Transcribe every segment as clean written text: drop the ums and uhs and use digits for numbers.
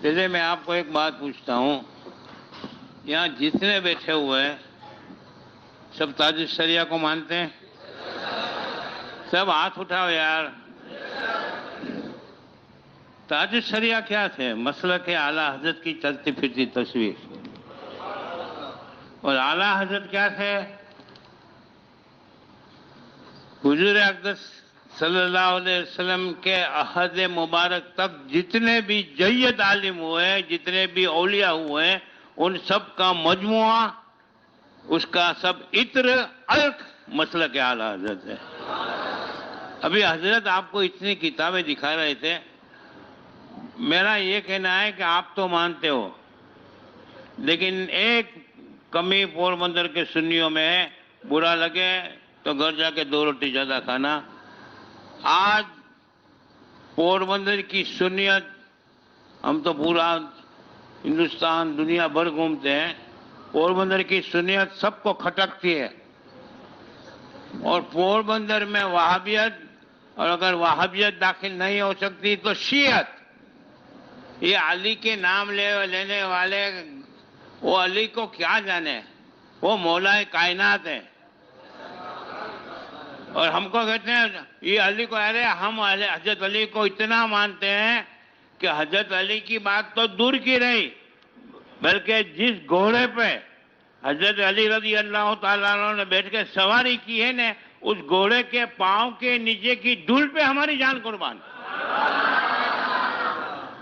جیسے میں آپ کو ایک بات پوچھتا ہوں، یہاں جتنے بیٹھے ہوئے ہیں سب تاج الشریعہ کو مانتے ہیں؟ سب ہاتھ اٹھاؤ یار۔ تاج الشریعہ کیا تھے؟ مسلک اعلیٰ حضرت کی چلتی پھرتی تصویر۔ اور اعلیٰ حضرت کیا تھے؟ حضور اقدس صلی اللہ علیہ وسلم کے عہد مبارک تک جتنے بھی جید عالم ہوئے، جتنے بھی اولیاء ہوئے، ان سب کا مجموعہ، اس کا سب عطر الق مسلک اعلیٰ حضرت ہے۔ ابھی حضرت آپ کو اتنی کتابیں دکھا رہے تھے، میرا یہ کہنا ہے کہ آپ تو مانتے ہو، لیکن ایک کمی پوربندر کے سنیوں میں ہے، برا لگے تو گھر جا کے 2 روٹی زیادہ کھانا۔ آج پوربندر کی سنیت، ہم تو پورا ہندوستان دنیا بھر گھومتے ہیں، پوربندر کی سنیت سب کو کھٹکتی ہے۔ اور پوربندر میں وہابیت، اور اگر وہابیت داخل نہیں ہو سکتی تو شیعت۔ یہ علی کے نام لینے والے، وہ علی کو کیا جانے، وہ مولا کائنات ہے۔ اور ہم کو کہتے ہیں یہ علی کو، ارے ہم حضرت علی کو اتنا مانتے ہیں کہ حضرت علی کی بات تو دور کی رہی، بلکہ جس گھوڑے پہ حضرت علی رضی اللہ تعالیٰ عنہ نے بیٹھ کے سواری کی ہے نا، اس گھوڑے کے پاؤں کے نیچے کی دھول پہ ہماری جان قربان۔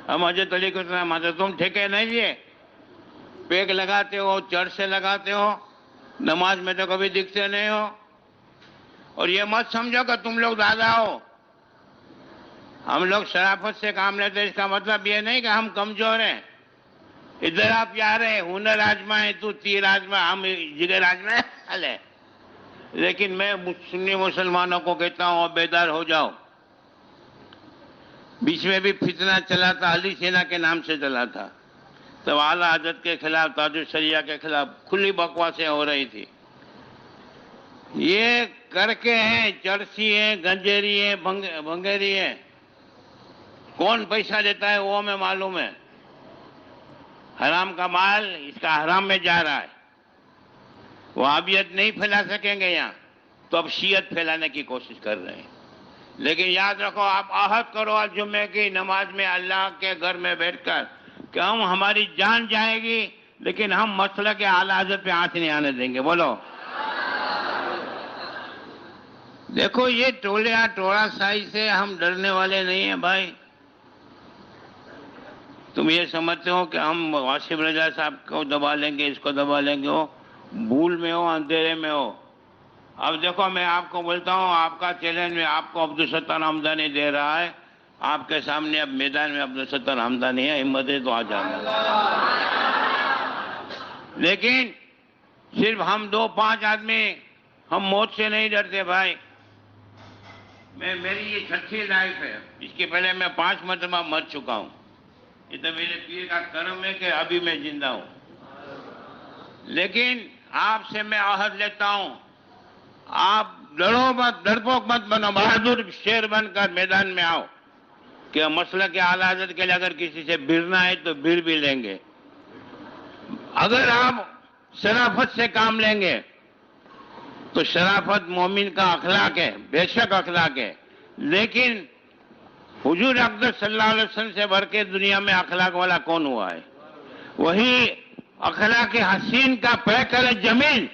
ہم حضرت علی کو اتنا مانتے، تم ٹھیکے نہیں لیے، پیک لگاتے ہو، چرچ سے لگاتے ہو، نماز میں تو کبھی دکھتے نہیں ہو۔ اور یہ مت سمجھو کہ تم لوگ دادا ہو۔ ہم لوگ شرافت سے کام لیتے ہیں، اس کا مطلب یہ نہیں کہ ہم کمزور ہیں۔ ادھر آپ یار ہیں، ہنر آزمائے تو تیر آزمائے، ہم جگر آزمائے۔ لیکن میں سنی مسلمانوں کو کہتا ہوں بیدار ہو جاؤ۔ بیچ میں بھی فتنہ چلا تھا، علی سینا کے نام سے چلا تھا، تو اعلیٰ حضرت کے خلاف، تاج الشریعہ کے خلاف کھلی بکواسیں ہو رہی تھی۔ یہ کر کے ہیں، چرسی ہیں، گنجیری ہیں، بھنگیری ہیں، کون پیسہ دیتا ہے وہ ہمیں معلوم ہے۔ حرام کا مال اس کا حرام میں جا رہا ہے۔ وہابیت نہیں پھیلا سکیں گے یہاں، تو اب شیعت پھیلانے کی کوشش کر رہے ہیں۔ لیکن یاد رکھو، آپ عہد کرو آج جمعے کی نماز میں اللہ کے گھر میں بیٹھ کر کہ ہم، ہماری جان جائے گی لیکن ہم مسلک اعلیٰ حضرت پہ ہاتھ نہیں آنے دیں گے۔ بولو۔ دیکھو یہ ٹوڑا سائی سے ہم ڈرنے والے نہیں ہیں بھائی۔ تم یہ سمجھتے ہو کہ ہم واسف رضا صاحب کو دبا لیں گے، اس کو دبا لیں گے، وہ بھول میں ہو، اندھیرے میں ہو۔ اب دیکھو میں آپ کو بولتا ہوں، آپ کا چیلنج میں آپ کو عبدالستار حمدانی دے رہا ہے، آپ کے سامنے اب میدان میں عبدالستار حمدانی ہے، ہمت ہے تو آ جانا۔ لیکن صرف ہم 2-5 آدمی، ہم موت سے نہیں ڈرتے بھائی۔ میری یہ 6ٹھی لائف ہے، اس کے پہلے میں 5 مرتبہ مر چکا ہوں۔ یہ تو میرے پیر کا کرم ہے کہ ابھی میں زندہ ہوں۔ لیکن آپ سے میں عہد لیتا ہوں، آپ ڈرو مت، ڈرپوک مت بنو، بہادر شیر بن کر میدان میں آؤ کہ مسلک اعلیٰ حضرت کے لیے اگر کسی سے بھرنا ہے تو بھر بھی لیں گے۔ اگر آپ شرافت سے کام لیں گے تو شرافت مومن کا اخلاق ہے، بے شک اخلاق ہے، لیکن حضور اقدس صلی اللہ علیہ وسلم سے بڑھ کے دنیا میں اخلاق والا کون ہوا ہے؟ وہی اخلاق حسین کا پیکر جمیل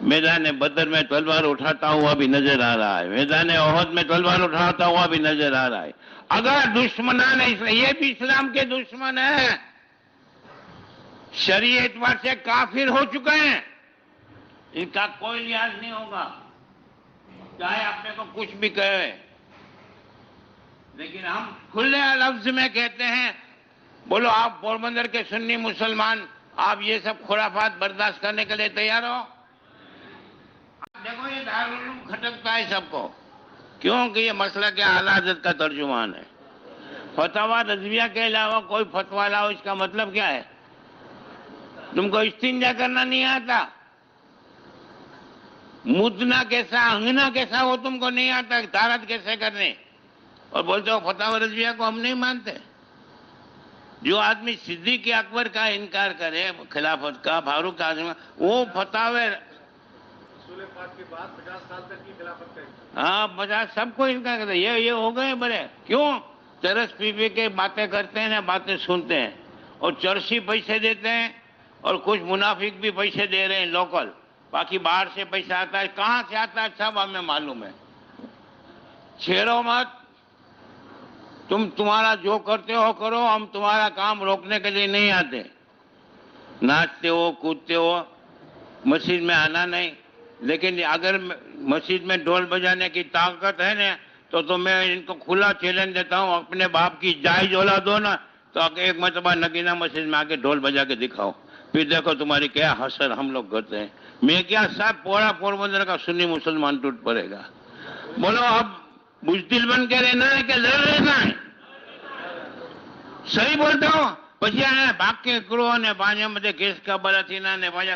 میدان بدر میں تلوار اٹھاتا ہوا بھی نظر آ رہا ہے، میدان احد میں تلوار اٹھاتا ہوا بھی نظر آ رہا ہے۔ اگر دشمنان یہ بھی اسلام کے دشمن ہیں، شرعی اعتبار سے کافر ہو چکے ہیں، ان کا کوئی لحاظ نہیں ہوگا، چاہے اپنے کو کچھ بھی کہے۔ لیکن ہم کھلے لفظ میں کہتے ہیں، بولو آپ پوربندر کے سنی مسلمان، آپ یہ سب خرافات برداشت کرنے کے لیے تیار ہو؟ دیکھو یہ دارالعلوم کھٹکتا ہے سب کو، کیونکہ یہ مسئلہ کہ اعلیٰ حضرت کا ترجمان ہے۔ فتویٰ رضویہ کے علاوہ کوئی فتویٰ لاؤ، اس کا مطلب کیا ہے؟ تم کو استنجا کرنا نہیں آتا، مدنا کیسا، انگنا کیسا وہ تم کو نہیں آتا، طہارت کیسے کرنے، اور بولتے ہو فتویٰ رضویہ کو ہم نہیں مانتے۔ جو آدمی صدیق اکبر کا انکار کرے خلافت کا، فاروق اعظم کا، وہ فتاوی رسول پاک کے بعد 50 سال تک کی خلافت کا ہاں 50 سب کو انکار کرتے یہ ہو گئے بڑے کیوں؟ چرس پی پی کے باتیں کرتے ہیں نا، باتیں سنتے ہیں، اور چرسی پیسے دیتے ہیں، اور کچھ منافق بھی پیسے دے رہے ہیں لوکل، باقی باہر سے پیسہ آتا ہے، کہاں سے آتا ہے سب ہمیں معلوم ہے۔ چھیڑو مت، تمہارا جو کرتے ہو کرو، ہم تمہارا کام روکنے کے لیے نہیں آتے۔ ناچتے ہو کودتے ہو، مسجد میں آنا نہیں، لیکن اگر مسجد میں ڈھول بجانے کی طاقت ہے نا تو میں ان کو کھلا چیلنج دیتا ہوں، اپنے باپ کی جائز اولاد ہو نا تو ایک مرتبہ نگینہ مسجد میں آ کے ڈھول بجا کے دکھاؤ، پھر دیکھو تمہاری کیا حسر ہم لوگ کرتے ہیں۔ میں کیا صاحب پورا پوربندر کا سنی مسلمان ٹوٹ پڑے گا۔ بولو اب بزدل بن کے رہنا ہے کہ لڑ رہنا ہے؟ صحیح بولتا ہوں؟ પછી ભાગ કે કરો ને પાણી બધે કેસ ખબર હતી ના ને પાછા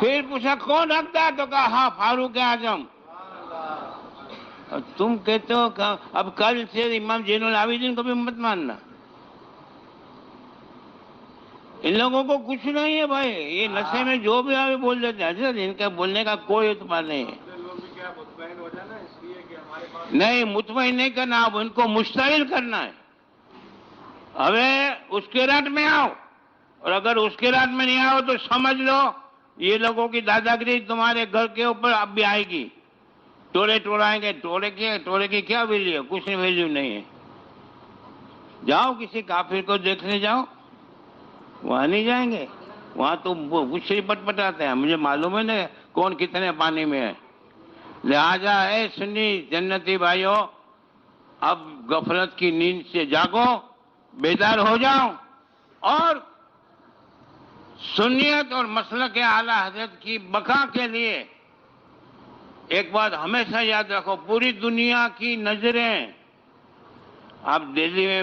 پھر پوچھا کون رکھتا ہے تو کہا ہاں فاروق اعظم. اور تم کہتے ہو کہ اب کل سے امام زین العابدین کو بھی مت ماننا. ان لوگوں کو کچھ نہیں ہے بھائی, یہ نشے میں جو بھی آگے بول دیتے ہیں حضرت, ان کا بولنے کا کوئی اعتبار نہیں ہے. لوگ بھی کیا مطمئن ہو جانا اس لیے کہ ہمارے پاس نہیں مطمئن نہیں کرنا, اب ان کو مشتعل کرنا ہے. ابے اس کے رات میں آؤ, اور اگر اس کے رات میں نہیں آؤ تو سمجھ لو یہ لوگوں کی دادا گری تمہارے گھر کے اوپر اب بھی آئے گی. ٹولے ٹولائیں گے, ٹولے کی کیا ویلیو ہے, کچھ ویلیو نہیں ہے. جاؤ کسی کافر کو دیکھنے جاؤ, وہاں نہیں جائیں گے, وہاں تو کچھ ہی پٹ پٹاتے ہیں, مجھے معلوم ہے نا کون کتنے پانی میں ہے. لہذا اے سنی جنتی بھائیوں, اب غفلت کی نیند سے جاگو, بیدار ہو جاؤ, اور سنیت اور مسلک اعلی حضرت کی بقا کے لیے ایک بات ہمیشہ یاد رکھو, پوری دنیا کی نظریں, آپ دہلی میں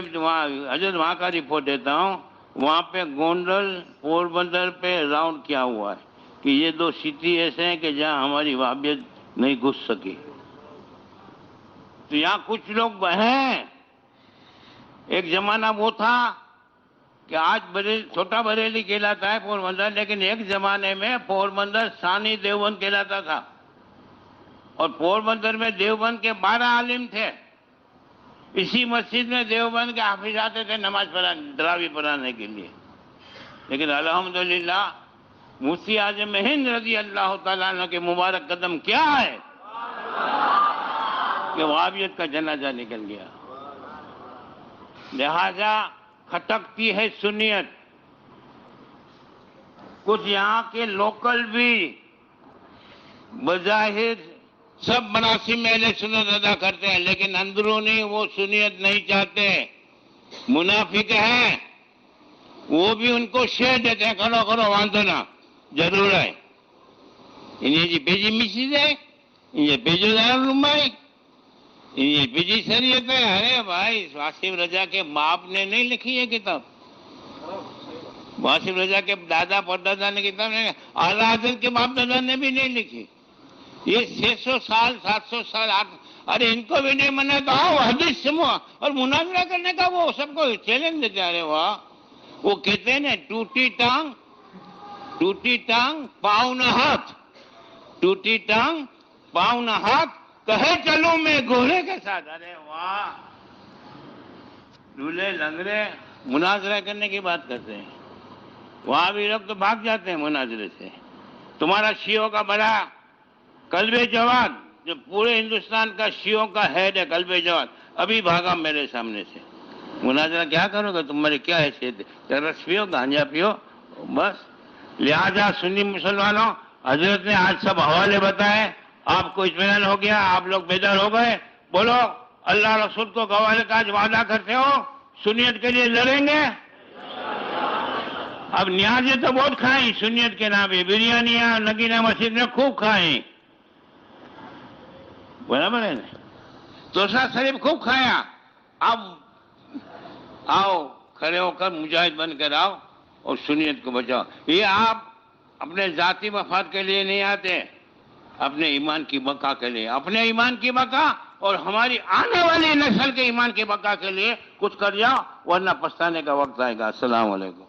حضرت وہاں کا رپورٹ دیتا ہوں, وہاں پہ گونڈل پور بندر پہ راؤنڈ کیا ہوا ہے کہ یہ 2 سٹی ایسے ہیں کہ جہاں ہماری وہابیت نہیں گھس سکی. تو یہاں کچھ لوگ ہیں, ایک زمانہ وہ تھا کہ آج چھوٹا بریلی کہلاتا ہے پور بندر, لیکن ایک زمانے میں پور بندر ثانی دیوبند کہلاتا تھا, اور پور بندر میں دیوبند کے 12 عالم تھے. اسی مسجد میں دیوبند کے حافظ آتے تھے نماز پڑھانے, تراویح پڑھانے کے لیے. لیکن الحمدللہ مفتی اعظم ہند رضی اللہ تعالیٰ عنہ کے مبارک قدم کیا ہے کہ وہابیت کا جنازہ نکل گیا. لہذا کھٹکتی ہے سنیت. کچھ یہاں کے لوکل بھی بظاہر سب مناسب میں اہل سنت ادا کرتے ہیں, لیکن اندرونی وہ سنیت نہیں چاہتے, منافق ہیں. وہ بھی ان کو شیر دیتے ہیں, کرو کرو واندو نا ضرور ہے, انہیں جی بیجی مسجد ہے, انہیں بیجو دارالعلوم ہے, انہیں بیجی شریعت ہے. ارے بھائی واصف رضا کے باپ نے نہیں لکھی ہے کتاب, واصف رضا کے دادا پردادا نے کتاب نہیں, اعلیٰ حضرت کے باپ دادا نے بھی نہیں لکھی. یہ 600 سال 700 سال ارے ان کو بھی نہیں منا تو آؤ حدیث سنو, اور مناظرہ کرنے کا وہ سب کو چیلنج دیتے. ارے واہ, وہ کہتے ہیں نا ٹوٹی ٹانگ پاؤں نہ ہاتھ, ٹوٹی ٹانگ پاؤں نہ ہاتھ, کہے چلوں میں گھوڑے کے ساتھ. ارے واہ, دولہے لنگڑے مناظرہ کرنے کی بات کرتے ہیں. وہاں بھی لوگ تو بھاگ جاتے ہیں مناظرے سے. تمہارا شیعوں کا بڑا قلب جواد, جو پورے ہندوستان کا شیعوں کا ہیڈ ہے, قلب جواد ابھی بھاگا میرے سامنے سے. مناظرہ کیا کرو گے, تمہاری کیا حیثیت ہے, رس پیو گانجا پیو بس. لہذا سنی مسلمانوں, حضرت نے آج سب حوالے بتائے, آپ کو اطمینان ہو گیا, آپ لوگ بیدار ہو گئے. بولو اللہ رسول کو گوالے کا آج وعدہ کرتے ہو, سنیت کے لیے لڑیں گے. اب نیازیں تو بہت کھائیں سنیت کے نام پہ, بریانیاں نگینہ مسجد میں خوب کھائیں, برابر ہے نا, توسا شریف خوب کھایا. اب آؤ کھڑے ہو کر مجاہد بن کر آؤ اور سنیت کو بچاؤ. یہ آپ اپنے ذاتی مفاد کے لیے نہیں آتے, اپنے ایمان کی بقا کے لیے, اپنے ایمان کی بقا اور ہماری آنے والی نسل کے ایمان کی بقا کے لیے کچھ کر جاؤ, ورنہ پچھتانے کا وقت آئے گا. السلام علیکم.